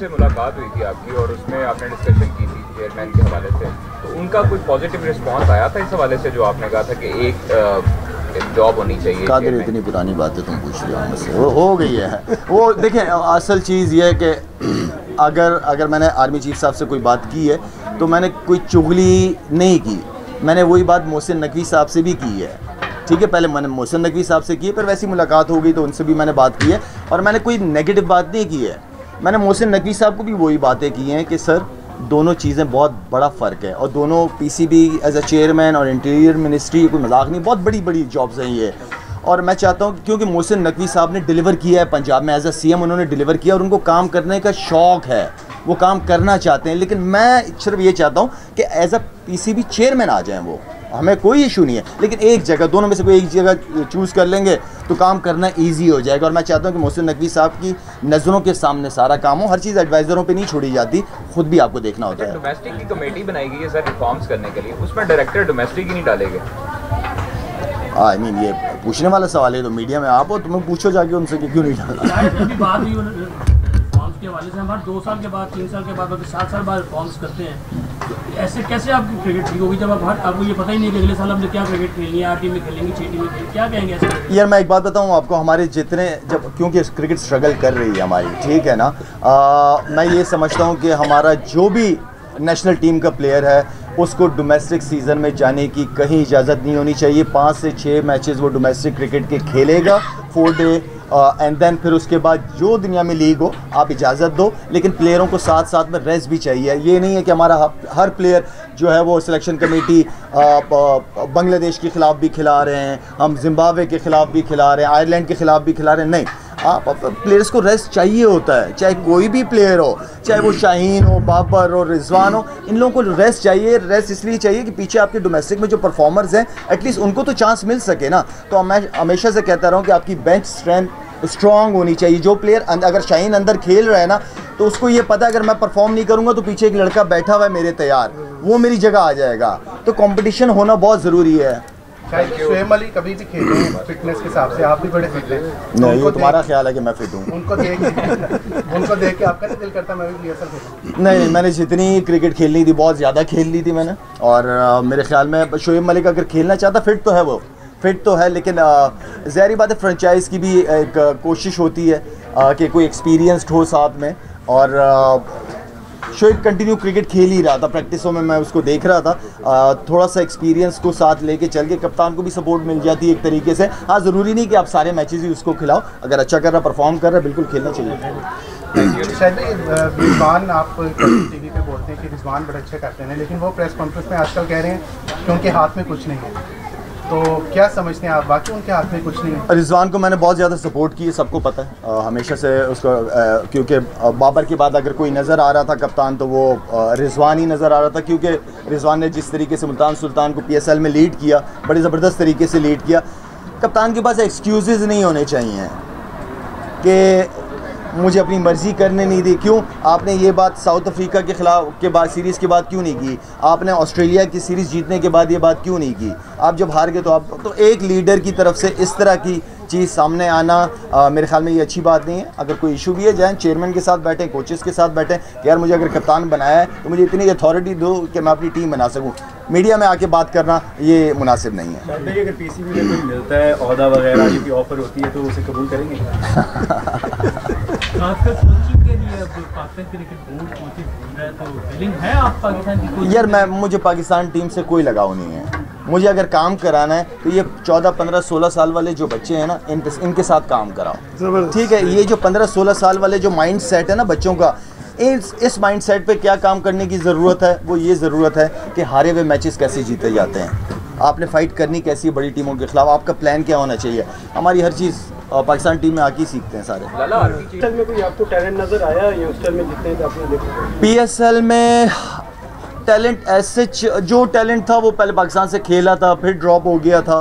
से मुलाकात हुई थी आपकी और उसमें आपने डिस्कशन की थी चेयरमैन के हवाले से, तो उनका कोई पॉजिटिव रिस्पांस आया था इस हवाले से जो आपने कहा था कि एक जॉब होनी चाहिए? कादिर, इतनी पुरानी बातें तुम पूछ रहे हो मुझसे, वो हो गई है। वो देखें, असल चीज़ ये है कि अगर मैंने आर्मी चीफ साहब से कोई बात की है तो मैंने कोई चुगली नहीं की, मैंने वही बात मोहसिन नकवी साहब से भी की है। ठीक है, पहले मैंने मोहसिन नकवी साहब से की है, फिर वैसी मुलाकात हो गई तो उनसे भी मैंने बात की है, और मैंने कोई नेगेटिव बात नहीं की है। मैंने मोहसिन नकवी साहब को भी वही बातें की हैं कि सर दोनों चीज़ें बहुत बड़ा फ़र्क है, और दोनों पीसीबी एज अ चेयरमैन और इंटीरियर मिनिस्ट्री, कोई मजाक नहीं, बहुत बड़ी बड़ी जॉब्स हैं ये। और मैं चाहता हूँ क्योंकि मोहसिन नकवी साहब ने डिलीवर किया है पंजाब में एज अ सीएम, उन्होंने डिलीवर किया और उनको काम करने का शौक़ है, वो काम करना चाहते हैं। लेकिन मैं सिर्फ ये चाहता हूँ कि एज अ पीसीबी चेयरमैन आ जाएँ वो, हमें कोई इशू नहीं है, लेकिन एक जगह, दोनों में से कोई एक जगह चूज़ कर लेंगे तो काम करना इजी हो जाएगा। और मैं चाहता हूँ कि मोहसिन नकवी साहब की नज़रों के सामने सारा काम हो, हर चीज़ एडवाइज़रों पे नहीं छोड़ी जाती, खुद भी आपको देखना होता है। डोमेस्टिक की कमेटी बनाई गई है सर रिफॉर्म्स करने के लिए, उसमें डायरेक्टर डोमेस्टिक ही नहीं डालेंगे? आई मीन ये पूछने वाला सवाल है, तो मीडिया में आप हो, तुम्हें पूछो जाके उनसे कि क्यों नहीं डाला। के हवाले से हमारे 2 साल के बाद, 3 साल के बाद, 7 साल बाद रिफॉर्म्स करते हैं, ऐसे कैसे आपकी क्रिकेट ठीक होगी जब आपको ये पता ही नहीं कि अगले साल हमने क्या क्रिकेट खेलनी है, 8 टीम में खेलेंगे, 6 टीम में खेलेंगे, क्या कहेंगे ऐसे? यार मैं एक बात बताऊं आपको, हमारे जितने, जब क्योंकि क्रिकेट स्ट्रगल कर रही है हमारी, ठीक है ना, मैं ये समझता हूं कि हमारा जो भी नेशनल टीम का प्लेयर है उसको डोमेस्टिक सीज़न में जाने की कहीं इजाज़त नहीं होनी चाहिए। 5 से 6 मैचेस वो डोमेस्टिक क्रिकेट के खेलेगा 4 डे, एंड देन फिर उसके बाद जो दुनिया में लीग हो आप इजाज़त दो, लेकिन प्लेयरों को साथ साथ में रेस्ट भी चाहिए। ये नहीं है कि हमारा हर प्लेयर जो है वो सिलेक्शन कमेटी बांग्लादेश के ख़िलाफ़ भी खिला रहे हैं, हम जिम्बाब्वे के ख़िलाफ़ भी खिला रहे हैं, आयरलैंड के ख़िलाफ़ भी खिला रहे हैं, नहीं, आप प्लेयर्स को रेस्ट चाहिए होता है, चाहे कोई भी प्लेयर हो, चाहे वो शाहीन हो, बाबर हो, रिजवान हो, इन लोगों को रेस्ट चाहिए। रेस्ट इसलिए चाहिए कि पीछे आपके डोमेस्टिक में जो परफॉर्मर्स हैं एटलीस्ट उनको तो चांस मिल सके ना। तो मैं हमेशा से कहता रहा हूँ कि आपकी बेंच स्ट्रेंथ स्ट्रॉन्ग होनी चाहिए। जो प्लेयर, अगर शाहीन अंदर खेल रहा है ना, तो उसको ये पता है अगर मैं परफॉर्म नहीं करूँगा तो पीछे एक लड़का बैठा हुआ है मेरे तैयार, वो मेरी जगह आ जाएगा। तो कंपटीशन होना बहुत ज़रूरी है। शोएब अली कभी भी खेलते हैं फिटनेस के हिसाब से, आप भी बड़े फिट हैं। नहीं, ये तुम्हारा ख्याल है कि मैं फिट हूँ? उनको देख के आपका नहीं दिल करता मैं भी प्लेयर खेलूं? नहीं, मैंने जितनी क्रिकेट खेलनी थी बहुत ज़्यादा खेल ली थी मैंने, और मेरे ख्याल में शोएब मलिक अगर खेलना चाहता, फिट तो है वो, फिट तो है, लेकिन ज़ाहिर बात है फ्रेंचाइज की भी एक कोशिश होती है कि कोई एक्सपीरियंस्ड हो साथ में। और शोएब कंटिन्यू क्रिकेट खेल ही रहा था, प्रैक्टिसों में मैं उसको देख रहा था, थोड़ा सा एक्सपीरियंस को साथ लेके चल के कप्तान को भी सपोर्ट मिल जाती है एक तरीके से। हाँ, ज़रूरी नहीं कि आप सारे मैचेस ही उसको खिलाओ, अगर अच्छा कर रहा, परफॉर्म कर रहा है, बिल्कुल खेलना चाहिए। शायद रिजवान, आप टीवी पे बोलते हैं कि रिजवान बड़े अच्छे करते हैं, लेकिन वो प्रेस कॉन्फ्रेंस में आजकल कह रहे हैं कि उनके हाथ में कुछ नहीं है, तो क्या समझते हैं आप, बाकी उनके हाथ में कुछ नहीं है? रिजवान को मैंने बहुत ज़्यादा सपोर्ट की है, सबको पता है, हमेशा से उसको, क्योंकि बाबर के बाद अगर कोई नज़र आ रहा था कप्तान तो वो रिजवान ही नज़र आ रहा था, क्योंकि रिजवान ने जिस तरीके से मुल्तान सुल्तान को PSL में लीड किया, बड़े ज़बरदस्त तरीके से लीड किया। कप्तान के पास एक्सक्यूज़ नहीं होने चाहिए कि मुझे अपनी मर्ज़ी करने नहीं दी। क्यों आपने ये बात साउथ अफ्रीका के ख़िलाफ़ के बाद सीरीज़ के बाद क्यों नहीं की? आपने ऑस्ट्रेलिया की सीरीज़ जीतने के बाद ये बात क्यों नहीं की? आप जब हार गए तो आप, तो एक लीडर की तरफ से इस तरह की चीज़ सामने आना मेरे ख्याल में ये अच्छी बात नहीं है। अगर कोई इशू भी है, जाएँ चेयरमैन के साथ बैठें, कोचेस के साथ बैठें कि यार मुझे अगर कप्तान बनाया है तो मुझे इतनी अथॉरिटी दो कि मैं अपनी टीम बना सकूँ। मीडिया में आके बात करना ये मुनासिब नहीं है। अगर पीसीबी में कोई मिलता है ओहदा वगैरह की ऑफर होती है तो उसे कबूल करेंगे? यार मुझे पाकिस्तान टीम से कोई लगाव नहीं है। मुझे अगर काम कराना है तो ये 14, 15, 16 साल वाले जो बच्चे हैं ना, इनके साथ काम कराओ, ठीक है। ये जो 15, 16 साल वाले जो माइंड सेट है ना बच्चों का, इस माइंड सेट पे क्या काम करने की ज़रूरत है? वो ये ज़रूरत है कि हारे हुए मैचेस कैसे जीते जाते हैं, आपने फ़ाइट करनी कैसी है बड़ी टीमों के ख़िलाफ़, आपका प्लान क्या होना चाहिए। हमारी हर चीज़ पाकिस्तान टीम में आके ही सीखते हैं सारे। PSL में कोई आपको टैलेंट नज़र आया यंगस्टर में जितने आपने देखा? PSL में टैलेंट ऐसे जो टैलेंट था वो पहले पाकिस्तान से खेला था, फिर ड्रॉप हो गया था।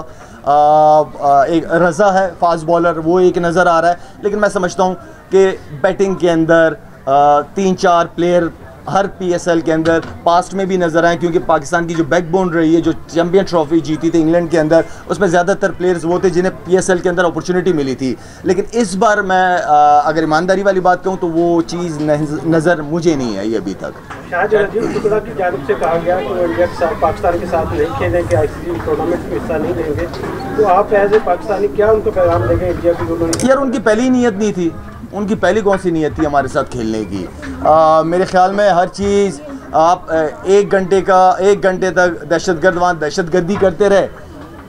एक रज़ा है फास्ट बॉलर, वो एक नज़र आ रहा है, लेकिन मैं समझता हूँ कि बैटिंग के अंदर 3-4 प्लेयर हर PSL के अंदर पास्ट में भी नज़र आए, क्योंकि पाकिस्तान की जो बैकबोन रही है, जो चैम्पियन ट्रॉफी जीती थी इंग्लैंड के अंदर, उसमें ज़्यादातर प्लेयर्स वो थे जिन्हें PSL के अंदर अपॉर्चुनिटी मिली थी। लेकिन इस बार मैं अगर ईमानदारी वाली बात कहूँ तो वो चीज़ नज़र मुझे नहीं आई अभी तक। शाहजहां की जानिब से कहा गया कि वो इंडिया के साथ, पाकिस्तान के साथ नहीं खेलेंगे, ICC टूर्नामेंट में हिस्सा नहीं लेंगे, तो आप एज ए पाकिस्तानी क्या उनको पैगाम देंगे इंडिया की? यार उनकी पहली नीयत नहीं थी, उनकी पहली कौन सी नीयत थी हमारे साथ खेलने की? मेरे ख्याल में हर चीज़ आप 1 घंटे तक दहशतगर्द वहाँ दहशतगर्दी करते रहे,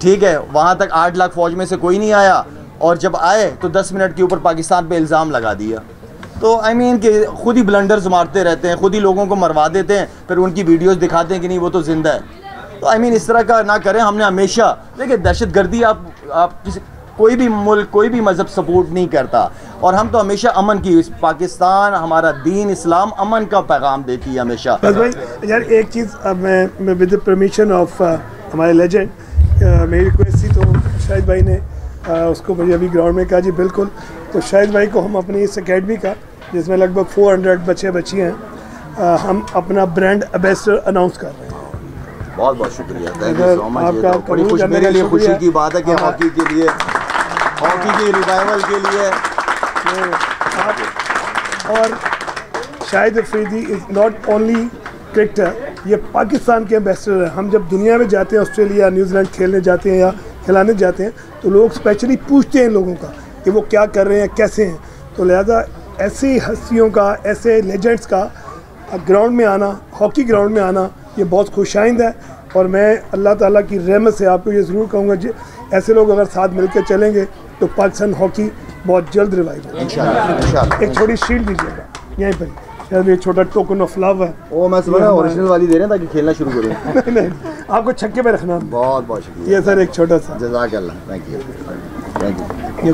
ठीक है, वहाँ तक 8 लाख फ़ौज में से कोई नहीं आया, और जब आए तो 10 मिनट के ऊपर पाकिस्तान पे इल्ज़ाम लगा दिया। तो आई मीन कि खुद ही ब्लंडर्स मारते रहते हैं, खुद ही लोगों को मरवा देते हैं, फिर उनकी वीडियोस दिखाते हैं कि नहीं वो तो ज़िंदा है। तो आई मीन इस तरह का ना करें। हमने हमेशा देखिए दहशतगर्दी आप कोई भी मुल्क, कोई भी मज़हब सपोर्ट नहीं करता, और हम तो हमेशा अमन की, पाकिस्तान हमारा दीन इस्लाम अमन का पैगाम देती है हमेशा। बस भाई यार एक चीज़, अब मैं विद द परमिशन ऑफ हमारे लेजेंड, मेरी रिक्वेस्ट थी तो शाहिद भाई ने उसको मुझे अभी ग्राउंड में कहा जी बिल्कुल, तो शाहिद भाई को हम अपनी इस अकेडमी का, जिसमें लगभग 400 बच्चे बच्ची हैं, हम अपना ब्रांड एम्बेसडर अनाउंस कर रहे हैं। बहुत बहुत शुक्रिया, थैंक यू सो मच। ये तो बड़ी खुश, मेरे लिए खुशी की बात है कि हॉकी के लिए, हॉकी की रिवाइवल के लिए और Shahid Afridi is not only cricketer, ये पाकिस्तान के एम्बेसडर हैं। हम जब दुनिया में जाते हैं, ऑस्ट्रेलिया न्यूजीलैंड खेलने जाते हैं या खिलाने जाते हैं, तो लोग स्पेशली पूछते हैं लोगों का कि वो क्या कर रहे हैं, कैसे हैं। तो लिहाजा ऐसी हस्तियों का, ऐसे लेजेंड्स का ग्राउंड में आना, हॉकी ग्राउंड में आना, ये बहुत खुशाइंद है। और मैं अल्लाह ताला की रहमत से आपको ये ज़रूर कहूँगा, ऐसे लोग अगर साथ मिलकर चलेंगे तो पाकिस्तान हॉकी बहुत जल्द रिवाइव होगा इंशाल्लाह। एक छोटी शील्ड दीजिएगा यहीं पर, शायद ये छोटा टोकन ऑफ लव है। वो मैं समझ ओरिजिनल वाली दे रहे हैं ताकि खेलना शुरू करूँ। नहीं, आपको छक्के पे रखना। बहुत बहुत शुक्रिया। ये सर एक छोटा सा जज़ाकल्लाह, थैंक यू, थैंक यू।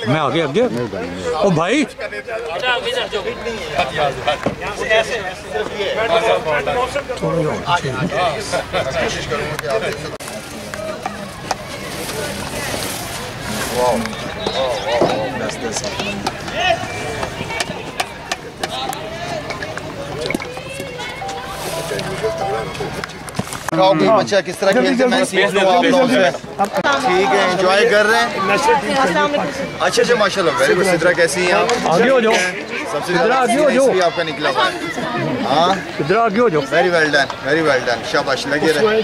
मैं आगे ओ भाई अच्छा किस तरह खेलते हैं, ठीक है, एंजॉय कर रहे हैं। अच्छा अच्छा माशाल्लाह, वेरी गुड। सिद्रा कैसी हैं आप? आगे हो जाओ, सबसे ज़्यादा भी आपका निकला हुआ है। हाँ इधर आगे हो जाओ। वेरी वेल डन, शाबाश, लगे रहे।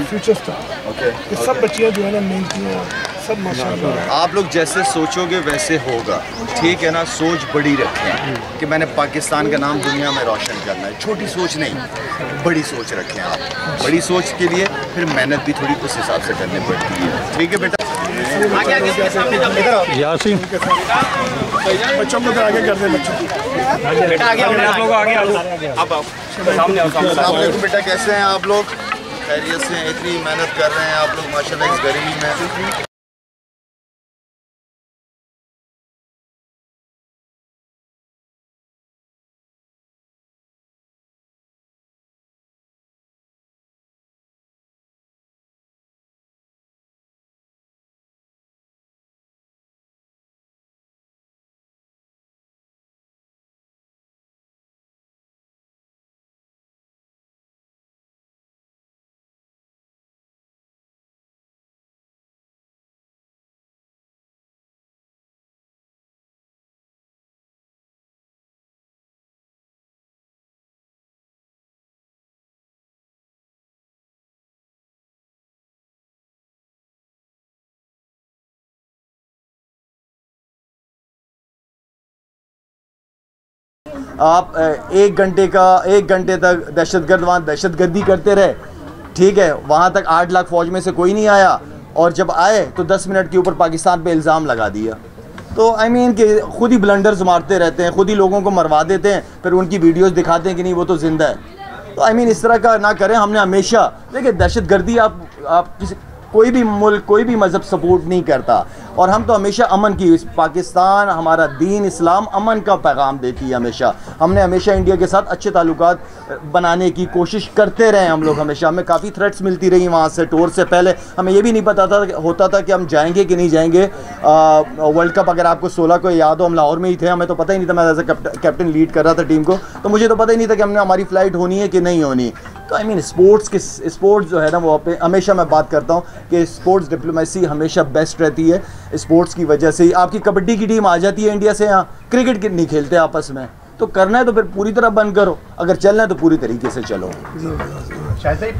फ्यूचर स्टार, ओके, ये सब बच्चियां जो है ना मिलती हैं, सब माशाल्लाह। आप लोग जैसे सोचोगे वैसे होगा, ठीक है ना। सोच बड़ी रखें कि मैंने पाकिस्तान का नाम दुनिया में रोशन करना है। छोटी सोच नहीं, बड़ी सोच रखें आप। बड़ी सोच के लिए फिर मेहनत भी थोड़ी उस हिसाब से करनी पड़ती है, ठीक है बेटा। यासीन बच्चों को आगे कर दें, बच्चों बेटा आगे आप लोग आगे आओ, सामने आओ, सामने। बेटा कैसे हैं आप लोग? खैरियत से हैं? इतनी मेहनत कर रहे हैं आप लोग माशाल्लाह इस गर्मी में। आप 1 घंटे तक दहशतगर्द वहाँ दहशतगर्दी करते रहे, ठीक है, वहाँ तक 8 लाख फ़ौज में से कोई नहीं आया, और जब आए तो 10 मिनट के ऊपर पाकिस्तान पे इल्ज़ाम लगा दिया। तो आई मीन कि खुद ही ब्लंडर्स मारते रहते हैं, खुद ही लोगों को मरवा देते हैं, फिर उनकी वीडियोस दिखाते हैं कि नहीं वो तो ज़िंदा है। तो आई मीन इस तरह का ना करें। हमने हमेशा देखिए दहशतगर्दी आप कोई भी मुल्क कोई भी मज़हब सपोर्ट नहीं करता। और हम तो हमेशा अमन की, पाकिस्तान हमारा दीन इस्लाम अमन का पैगाम देती है हमेशा। हमने हमेशा इंडिया के साथ अच्छे ताल्लुकात बनाने की कोशिश करते रहे हम लोग हमेशा। हमें काफ़ी थ्रेट्स मिलती रही वहाँ से। टूर से पहले हमें ये भी नहीं पता होता था कि हम जाएंगे कि नहीं जाएंगे। वर्ल्ड कप अगर आपको 16 को याद हो, हम लाहौर में ही थे, हमें तो पता ही नहीं था। मैं एज ए कैप्टन लीड कर रहा था टीम को, तो मुझे तो पता ही नहीं था कि हमने हमारी फ़्लाइट होनी है कि नहीं होनी। तो आई मीन स्पोर्ट्स जो है ना, वो पे हमेशा मैं बात करता हूँ कि स्पोर्ट्स डिप्लोमेसी हमेशा बेस्ट रहती है। स्पोर्ट्स की वजह से ही आपकी कबड्डी की टीम आ जाती है इंडिया से, यहाँ क्रिकेट नहीं खेलते आपस में। तो करना है तो फिर पूरी तरह बंद करो, अगर चलना है तो पूरी तरीके से चलो।